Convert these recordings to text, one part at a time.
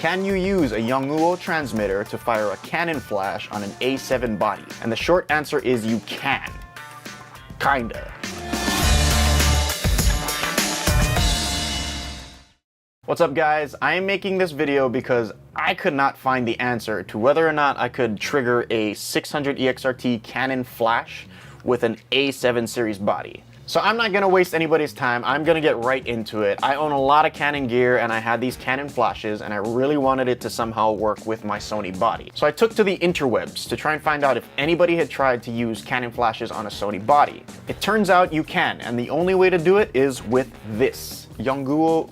Can you use a Yongnuo transmitter to fire a Canon flash on an A7 body? And the short answer is you can. Kinda. What's up guys? I am making this video because I could not find the answer to whether or not I could trigger a 600 EXRT Canon flash with an A7 series body. So I'm not gonna waste anybody's time. I'm gonna get right into it. I own a lot of Canon gear and I had these Canon flashes and I really wanted it to somehow work with my Sony body. So I took to the interwebs to try and find out if anybody had tried to use Canon flashes on a Sony body. It turns out you can, and the only way to do it is with this Yongnuo,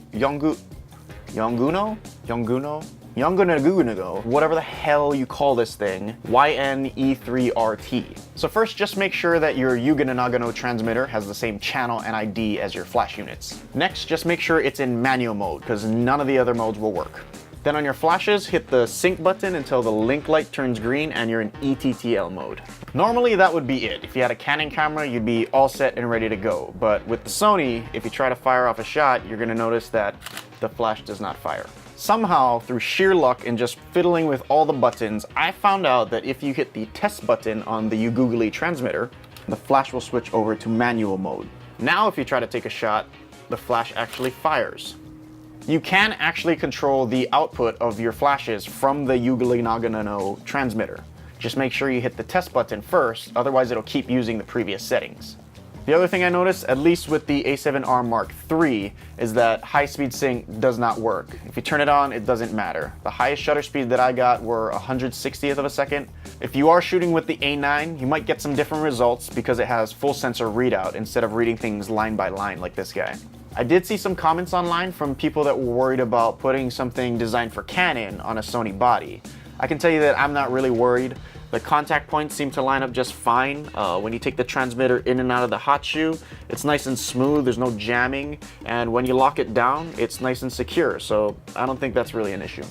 whatever the hell you call this thing, YNE3RT. So first, just make sure that your Yongnuo transmitter has the same channel and ID as your flash units. Next, just make sure it's in manual mode, because none of the other modes will work. Then on your flashes, hit the sync button until the link light turns green and you're in ETTL mode. Normally that would be it. If you had a Canon camera, you'd be all set and ready to go. But with the Sony, if you try to fire off a shot, you're gonna notice that the flash does not fire. Somehow, through sheer luck and just fiddling with all the buttons, I found out that if you hit the test button on the Yongnuo transmitter, the flash will switch over to manual mode. Now if you try to take a shot, the flash actually fires. You can actually control the output of your flashes from the Yongnuo transmitter. Just make sure you hit the test button first, otherwise it'll keep using the previous settings. The other thing I noticed, at least with the A7R Mark III, is that high-speed sync does not work. If you turn it on, it doesn't matter. The highest shutter speed that I got were 160th of a second. If you are shooting with the A9, you might get some different results because it has full sensor readout instead of reading things line by line like this guy. I did see some comments online from people that were worried about putting something designed for Canon on a Sony body. I can tell you that I'm not really worried. The contact points seem to line up just fine. When you take the transmitter in and out of the hot shoe, it's nice and smooth, there's no jamming, and when you lock it down, it's nice and secure, so I don't think that's really an issue.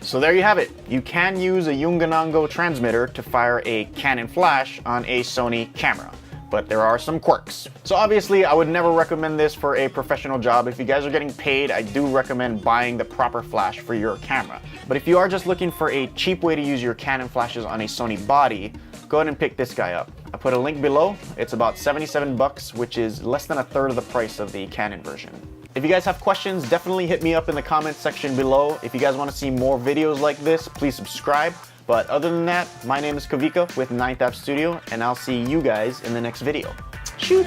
So there you have it. You can use a Yongnuo transmitter to fire a Canon flash on a Sony camera, but there are some quirks. So obviously, I would never recommend this for a professional job. If you guys are getting paid, I do recommend buying the proper flash for your camera. But if you are just looking for a cheap way to use your Canon flashes on a Sony body, go ahead and pick this guy up. I put a link below. It's about 77 bucks, which is less than a third of the price of the Canon version. If you guys have questions, definitely hit me up in the comments section below. If you guys want to see more videos like this, please subscribe. But other than that, my name is Kavika with Ninth App Studio, and I'll see you guys in the next video. Shoot!